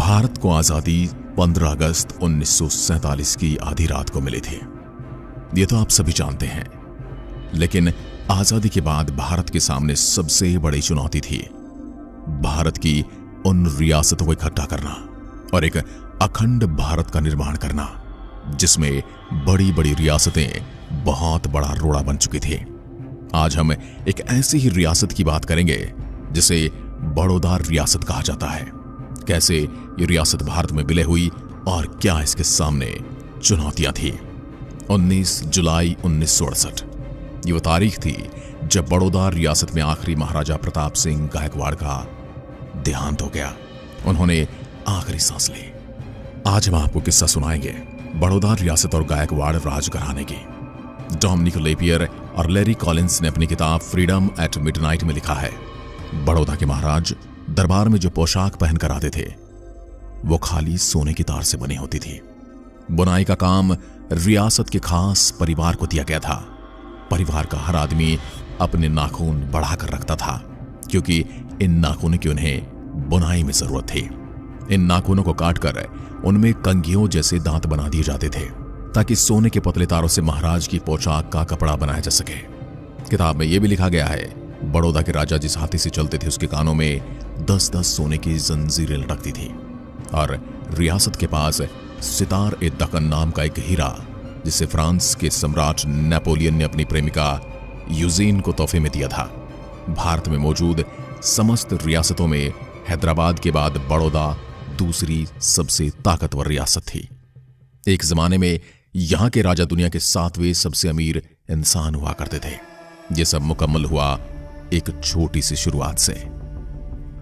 भारत को आजादी 15 अगस्त 1947 की आधी रात को मिली थी। ये तो आप सभी जानते हैं। लेकिन आजादी के बाद भारत के सामने सबसे बड़ी चुनौती थी भारत की उन रियासतों को इकट्ठा करना और एक अखंड भारत का निर्माण करना, जिसमें बड़ी बड़ी रियासतें बहुत बड़ा रोड़ा बन चुकी थी। आज हम एक ऐसी ही रियासत की बात करेंगे जिसे बड़ौदा रियासत कहा जाता है। कैसे ये रियासत भारत में विलय हुई और क्या इसके सामने चुनौतियां थी। 19 जुलाई 1968 ये वो तारीख थी जब बड़ौदा रियासत में आखिरी महाराजा प्रताप सिंह गायकवाड़ का देहांत हो गया। उन्होंने आखिरी सांस ली। आज हम आपको किस्सा सुनाएंगे बड़ौदा रियासत और गायकवाड़ राज घराने की। डोमिनिक लेपियर और लैरी कॉलिंस ने अपनी किताब फ्रीडम एट मिडनाइट में लिखा है, बड़ौदा के महाराज दरबार में जो पोशाक पहनकर आते थे वो खाली सोने की तार से बनी होती थी। बुनाई का काम रियासत के खास परिवार को दिया गया था। परिवार का हर आदमी अपने नाखून बढ़ाकर रखता था, क्योंकि इन नाखूनों की उन्हें बुनाई में जरूरत थी। इन नाखूनों को काटकर उनमें कंघियों जैसे दांत बना दिए जाते थे, ताकि सोने के पतले तारों से महाराज की पोशाक का कपड़ा बनाया जा सके। किताब में यह भी लिखा गया है, बड़ौदा के राजा जिस हाथी से चलते थे उसके कानों में 10-10 सोने की जंजीरें लटकती थी और रियासत के पास सितार ए दक्कन नाम का एक हीरा, जिसे फ्रांस के सम्राट नेपोलियन ने अपनी प्रेमिका यूजीन को तोहफे में दिया था। भारत में मौजूद समस्त रियासतों में हैदराबाद के बाद बड़ौदा दूसरी सबसे ताकतवर रियासत थी। एक जमाने में यहां के राजा दुनिया के 7वें सबसे अमीर इंसान हुआ करते थे। यह सब मुकम्मल हुआ एक छोटी सी शुरुआत से।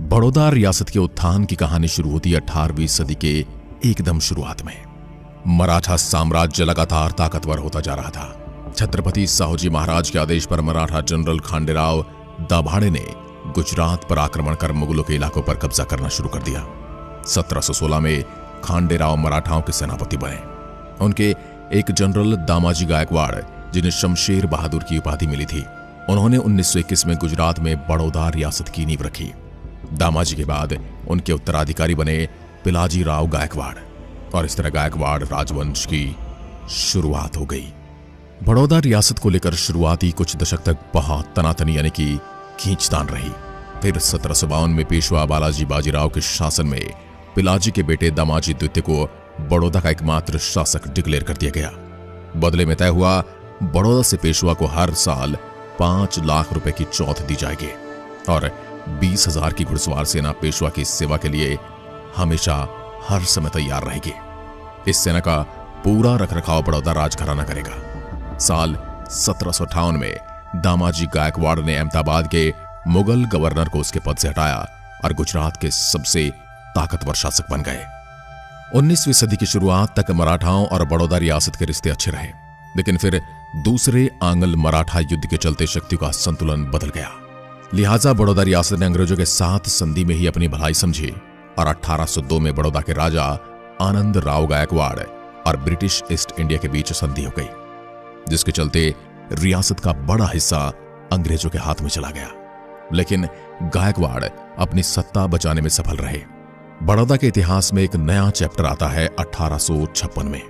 बड़ौदा रियासत के उत्थान की कहानी शुरू होती है 18वीं सदी के एकदम शुरुआत में। मराठा साम्राज्य लगातार ताकतवर होता जा रहा था। छत्रपति साहूजी महाराज के आदेश पर मराठा जनरल खांडेराव दाभाडे ने गुजरात पर आक्रमण कर मुगलों के इलाकों पर कब्जा करना शुरू कर दिया। 1716 में खांडेराव मराठाओं के सेनापति बने। उनके एक जनरल दामाजी गायकवाड़, जिन्हें शमशेर बहादुर की उपाधि मिली थी, उन्होंने 1921 में गुजरात में बड़ौदा रियासत की नींव रखी। दामाजी के बाद उनके उत्तराधिकारी बने पिलाजी राव गायकवाड़ और इस तरह गायकवाड़ राजवंश की शुरुआत हो गई। बड़ौदा रियासत को लेकर शुरुआती कुछ दशक तक बहुत तनातनी यानी कि खींचतान रही। फिर 1752 में पेशवा बालाजी बाजीराव के शासन में पिलाजी के बेटे दामाजी द्वितीय को बड़ौदा का एकमात्र शासक डिक्लेयर कर दिया गया। बदले में तय हुआ बड़ौदा से पेशवा को हर साल 5 लाख रुपए की चौथ दी जाएगी और 20,000 की घुड़सवार सेना पेशवा की सेवा के लिए हमेशा हर समय तैयार रहेगी। इस सेना का पूरा रखरखाव बड़ौदा राजघराना करेगा। साल 1758 में दामाजी गायकवाड़ ने अहमदाबाद के मुगल गवर्नर को उसके पद से हटाया और गुजरात के सबसे ताकतवर शासक बन गए। 19वीं सदी की शुरुआत तक मराठाओं और बड़ौदा रियासत के रिश्ते अच्छे रहे, लेकिन फिर दूसरे आंग्ल मराठा युद्ध के चलते शक्तियों का संतुलन बदल गया। लिहाजा बड़ौदा रियासत ने अंग्रेजों के साथ संधि में ही अपनी भलाई समझी और 1802 में बड़ौदा के राजा आनंद राव गायकवाड़ और ब्रिटिश ईस्ट इंडिया के बीच संधि हो गई, जिसके चलते रियासत का बड़ा हिस्सा अंग्रेजों के हाथ में चला गया। लेकिन गायकवाड़ अपनी सत्ता बचाने में सफल रहे। बड़ौदा के इतिहास में एक नया चैप्टर आता है 1856 में।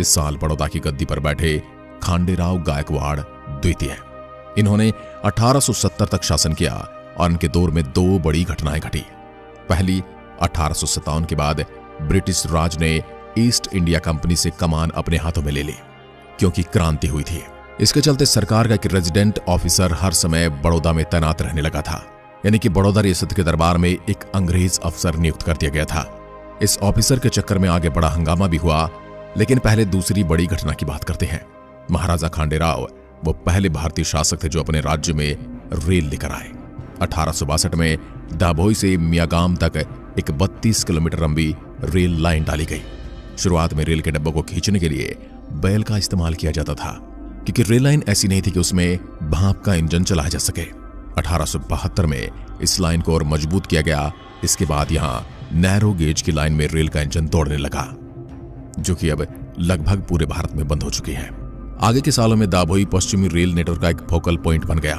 इस साल बड़ौदा की गद्दी पर बैठे खांडेराव गायकवाड़ द्वितीय। इन्होंने 1870 तक शासन किया और इनके दौर में 2 बड़ी घटनाएं घटी। पहली, 1857 के बाद ब्रिटिश राज ने ईस्ट इंडिया कंपनी से कमान अपने हाथों में ले ली, क्योंकि क्रांति हुई थी। इसके चलते सरकार का एक रेजिडेंट ऑफिसर हर समय बड़ौदा में तैनात रहने लगा था, यानी कि बड़ौदा रियासत के दरबार में एक अंग्रेज अफसर नियुक्त कर दिया गया था। इस ऑफिसर के चक्कर में आगे बड़ा हंगामा भी हुआ। लेकिन पहले दूसरी बड़ी घटना की बात करते हैं। महाराजा खांडेराव वो पहले भारतीय शासक थे जो अपने राज्य में रेल लेकर आए। 1862 में दाभोई से मियागाम तक एक 32 किलोमीटर लंबी रेल लाइन डाली गई। शुरुआत में रेल के डब्बों को खींचने के लिए बैल का इस्तेमाल किया जाता था, क्योंकि रेल लाइन ऐसी नहीं थी कि उसमें भाप का इंजन चलाया जा सके। 1872 में इस लाइन को और मजबूत किया गया। इसके बाद यहां नैरो गेज की लाइन में रेल का इंजन दौड़ने लगा, जो कि अब लगभग पूरे भारत में बंद हो चुकी है। आगे के सालों में दाभोई पश्चिमी रेल नेटवर्क का एक फोकल पॉइंट बन गया,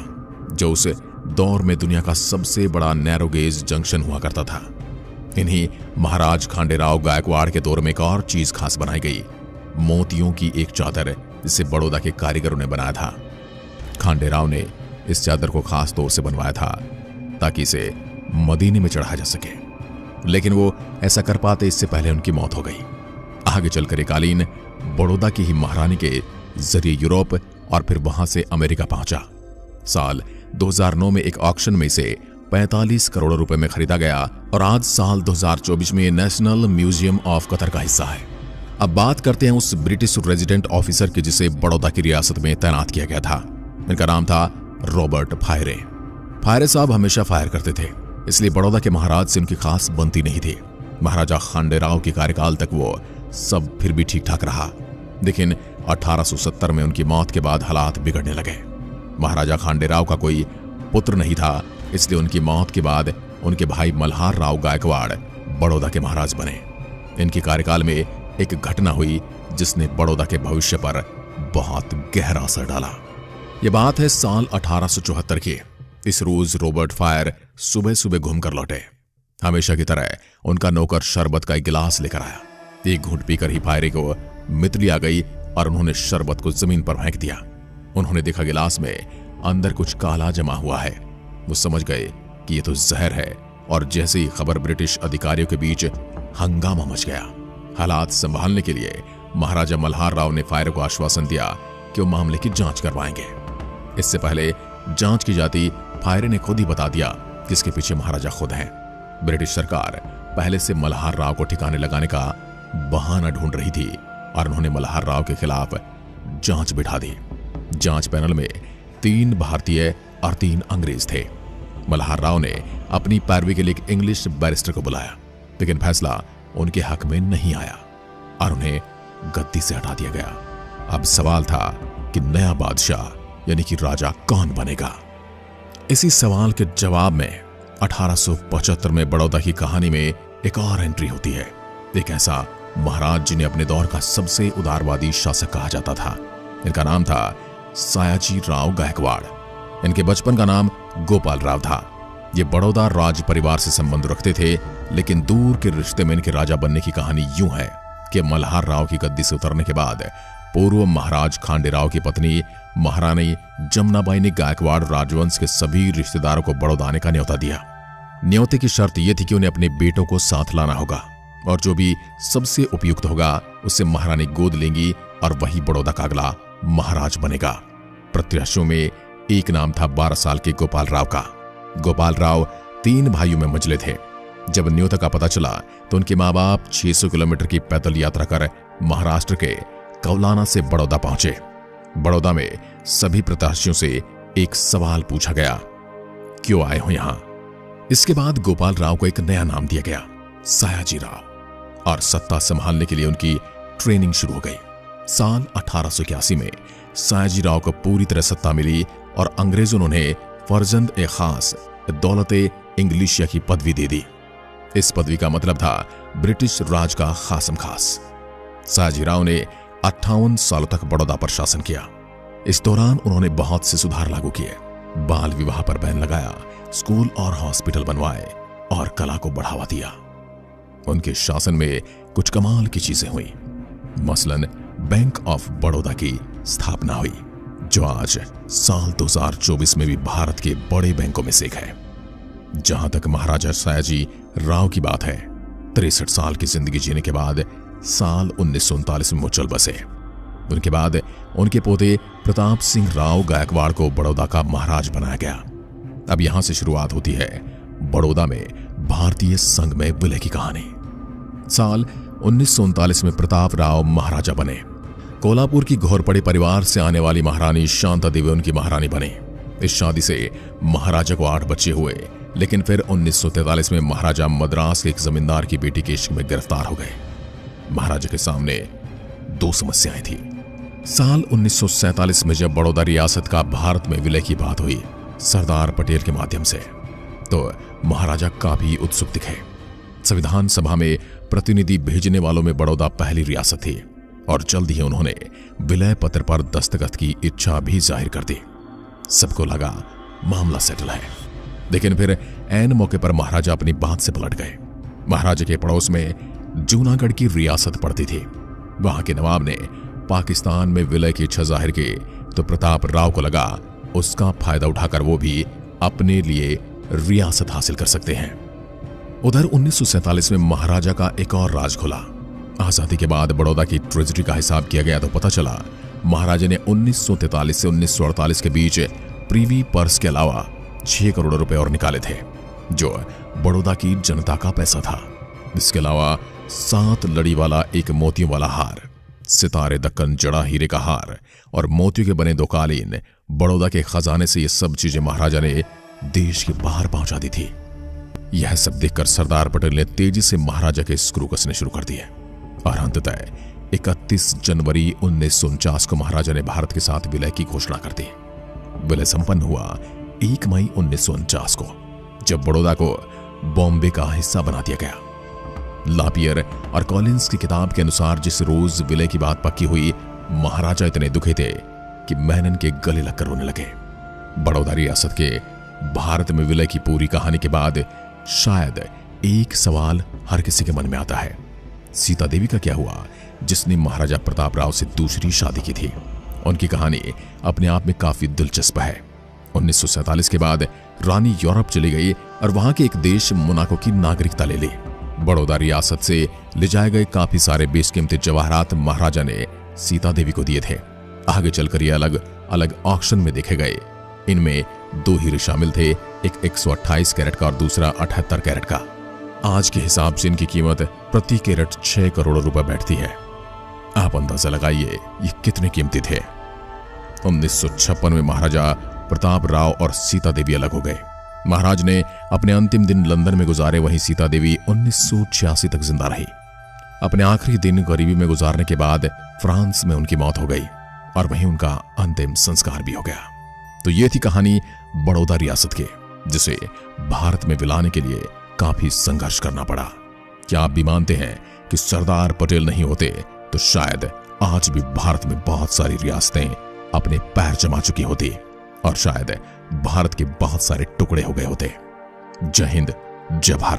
जो उस दौर में दुनिया का सबसे बड़ा नैरो गेज जंक्शन हुआ करता था। इन्हीं महाराज खांडेराव गायकवाड़ के दौर में एक और चीज खास बनाई गई, मोतियों की एक चादर जिसे बड़ौदा के कारीगरों ने बनाया था। खांडेराव ने इस चादर को खास तौर से बनवाया था ताकि इसे मदीने में चढ़ाया जा सके, लेकिन वो ऐसा कर पाते इससे पहले उनकी मौत हो गई। आगे चलकर ये कालीन बड़ौदा की ही महारानी के जरिए यूरोप और फिर वहां से अमेरिका पहुंचा। साल 2009 में एक ऑक्शन में इसे 45 करोड़ रुपए में खरीदा गया और आज साल 2024 में नेशनल म्यूजियम ऑफ कतर का हिस्सा है। अब बात करते हैं उस ब्रिटिश रेजिडेंट ऑफिसर की जिसे बड़ौदा की रियासत में तैनात किया गया था। इनका नाम था रॉबर्ट फायरे। फायरे साहब हमेशा फायर करते थे, इसलिए बड़ौदा के महाराज से उनकी खास बनती नहीं थी। महाराजा खांडेराव के कार्यकाल तक वो सब फिर भी ठीक ठाक रहा, लेकिन 1870 में उनकी मौत के बाद हालात बिगड़ने लगे। महाराजा खांडेराव का कोई पुत्र नहीं था, इसलिए उनकी मौत के बाद उनके भाई मल्हार राव गायकवाड़ बड़ौदा के महाराज बने। इनके कार्यकाल में एक घटना हुई जिसने बड़ौदा के भविष्य पर बहुत गहरा असर डाला। यह बात है साल 1874 की। इस रोज रॉबर्ट फायर सुबह सुबह घूमकर लौटे। हमेशा की तरह उनका नौकर शरबत का एक गिलास लेकर आया। एक घूंट पीकर ही फायरे को मितली आ गई और उन्होंने शरबत को जमीन पर फेंक दिया। उन्होंने देखा गिलास में अंदर कुछ काला जमा हुआ है। वो समझ गए कि यह तो जहर है और जैसे ही खबर ब्रिटिश अधिकारियों के बीच हंगामा मच गया। हालात संभालने के लिए महाराजा मल्हार राव ने फायर को आश्वासन दिया कि वो मामले की जांच करवाएंगे। इससे पहले जांच की जाती, फायरे ने खुद ही बता दिया कि इसके पीछे महाराजा खुद हैं। ब्रिटिश सरकार पहले से मल्हार राव को ठिकाने लगाने का बहाना ढूंढ रही थी और उन्होंने मल्हार राव के खिलाफ जांच बिठा दी। जांच पैनल में 3 भारतीय और 3 अंग्रेज थे। मल्हार राव ने अपनी पैरवी के लिए एक इंग्लिश बैरिस्टर को बुलाया, लेकिन फैसला उनके हक में नहीं आया और उन्हें गद्दी से हटा दिया गया। अब सवाल था कि नया बादशाह यानी कि राजा कौन बनेगा। इसी सवाल के जवाब में 1875 में बड़ौदा की कहानी में एक और एंट्री होती है। एक ऐसा महाराज जिन्हें अपने दौर का सबसे उदारवादी शासक कहा जाता था। इनका नाम था सयाजी राव गायकवाड़। इनके बचपन का नाम गोपाल राव था। ये बड़ौदा राज परिवार से संबंध रखते थे, लेकिन दूर के रिश्ते में इनके राजा बनने की कहानी यूं है कि मल्हार राव की गद्दी से उतरने के बाद पूर्व महाराज खांडेराव की पत्नी महारानी जमुनाबाई ने गायकवाड़ राजवंश के सभी रिश्तेदारों को बड़ौदा आने का न्योता दिया। न्योते की शर्त यह थी कि उन्हें अपने बेटों को साथ लाना होगा और जो भी सबसे उपयुक्त होगा उससे महारानी गोद लेंगी और वही बड़ौदा का अगला महाराज बनेगा। प्रत्याशियों में एक नाम था 12 साल के गोपाल राव का। गोपाल राव 3 भाइयों में मंझले थे। जब न्योता का पता चला तो उनके माँ बाप 600 किलोमीटर की पैदल यात्रा कर महाराष्ट्र के कौलाना से बड़ौदा पहुंचे। बड़ौदा में सभी प्रत्याशियों से एक सवाल पूछा गया, क्यों आए हो यहां? इसके बाद गोपाल राव को एक नया नाम दिया गया, सयाजी राव, और सत्ता संभालने के लिए उनकी ट्रेनिंग शुरू हो गई। साल 1881 में सयाजी राव को पूरी तरह सत्ता मिली और अंग्रेजों ने उन्हें फर्जंद ए खास दौलत इंग्लिशिया की पदवी दे दी। इस पदवी का मतलब था ब्रिटिश राज का खासम खास। सयाजी राव ने 58 सालों तक बड़ौदा पर शासन किया। इस दौरान उन्होंने बहुत से सुधार लागू किए। बाल विवाह पर बैन लगाया, स्कूल और हॉस्पिटल बनवाए और कला को बढ़ावा दिया। उनके शासन में कुछ कमाल की चीजें हुई। मसलन बैंक ऑफ बड़ौदा की स्थापना हुई, जो आज साल 2024 में भी भारत के बड़े बैंकों में से एक है। जहां तक महाराजा सयाजी राव की बात है, 63 साल की जिंदगी जीने के बाद साल 1939 में वो चल बसे। उनके बाद उनके पोते प्रताप सिंह राव गायकवाड़ को बड़ौदा का महाराज बनाया गया। अब यहां से शुरुआत होती है बड़ौदा में भारतीय संघ में विलय की कहानी। साल 1939 में प्रताप राव महाराजा बने। कोल्हापुर की घोरपड़े परिवार से आने वाली महारानी शांता देवी उनकी महारानी बनी। इस शादी से महाराजा को 8 बच्चे हुए, लेकिन फिर 1943 में महाराजा मद्रास के एक जमींदार की बेटी के इश्क में गिरफ्तार हो गए। महाराजा के सामने 2 समस्याएं थी। साल 1947 में जब बड़ौदा रियासत का भारत में विलय की बात हुई सरदार पटेल के माध्यम से, तो महाराजा काफी उत्सुक दिखे। संविधान सभा में प्रतिनिधि भेजने वालों में बड़ौदा पहली रियासत थी और जल्द ही उन्होंने विलय पत्र पर दस्तखत की इच्छा भी जाहिर कर दी। सबको लगा मामला सेटल है, लेकिन फिर ऐन मौके पर महाराजा अपनी बात से पलट गए। महाराजा के पड़ोस में जूनागढ़ की रियासत पड़ती थी। वहां के नवाब ने पाकिस्तान में विलय की इच्छा जाहिर की तो प्रताप राव को लगा उसका फायदा उठाकर वो भी अपने लिए रियासत हासिल कर सकते हैं। उधर 1947 में महाराजा का एक और राज खुला। आजादी के बाद बड़ौदा की ट्रेजरी का हिसाब किया गया तो पता चला महाराजा ने 1943 से 1948 के बीच प्रीवी पर्स के अलावा 6 करोड़ रुपए और निकाले थे, जो बड़ौदा की जनता का पैसा था। इसके अलावा 7 लड़ी वाला एक मोतियों वाला हार, सितारे दक्कन जड़ा हीरे का हार और मोतियों के बने 2 कालीन बड़ौदा के खजाने से ये सब चीजें महाराजा ने देश के बाहर पहुंचा दी थी। यह सब देखकर सरदार पटेल ने तेजी से महाराजा के स्क्रू कसने शुरू कर दिए और अंततः 31 जनवरी 1949 को महाराजा ने भारत के साथ विलय की घोषणा कर दी। विलय संपन्न हुआ 1 मई 1949 को, जब बड़ौदा को बॉम्बे का हिस्सा बना दिया गया। लापियर और कॉलिंस की किताब के अनुसार जिस रोज विलय की बात पक्की हुई, महाराजा इतने दुखी थे कि मेनन के गले लगकर रोने लगे। बड़ौदा रियासत के भारत में विलय की पूरी कहानी के बाद शायद एक सवाल हर किसी के मन में आता है, सीता देवी का क्या हुआ जिसने महाराजा प्रताप राव से दूसरी शादी की थी? उनकी कहानी अपने आप में काफी दिलचस्प है। 1947 के बाद रानी यूरोप चली गई और वहां के एक देश मोनाको की नागरिकता ले ली। बड़ौदा रियासत से ले जाए गए काफी सारे बेशकीमती जवाहरात महाराजा ने सीता देवी को दिए थे। आगे चलकर ये अलग अलग ऑक्शन में देखे गए। इनमें 2 हीरे शामिल थे, एक 128 कैरेट का और दूसरा 78 कैरेट का। आज के हिसाब से इनकी कीमत प्रति कैरेट 6 करोड़ रुपए बैठती है। आप अंदाजा लगाइए ये कितने कीमती थे। 1956 में महाराजा प्रताप राव और सीता देवी अलग हो गए। महाराज ने अपने अंतिम दिन लंदन में गुजारे, वहीं सीता देवी 1986 तक जिंदा रही। अपने आखिरी दिन गरीबी में गुजारने के बाद फ्रांस में उनकी मौत हो गई और वहीं उनका अंतिम संस्कार भी हो गया। तो ये थी कहानी बड़ौदा रियासत के, जिसे भारत में विलाने के लिए काफी संघर्ष करना पड़ा। क्या आप भी मानते हैं कि सरदार पटेल नहीं होते तो शायद आज भी भारत में बहुत सारी रियासतें अपने पैर जमा चुकी होती और शायद भारत के बहुत सारे टुकड़े हो गए होते। जय हिंद, जय भारत।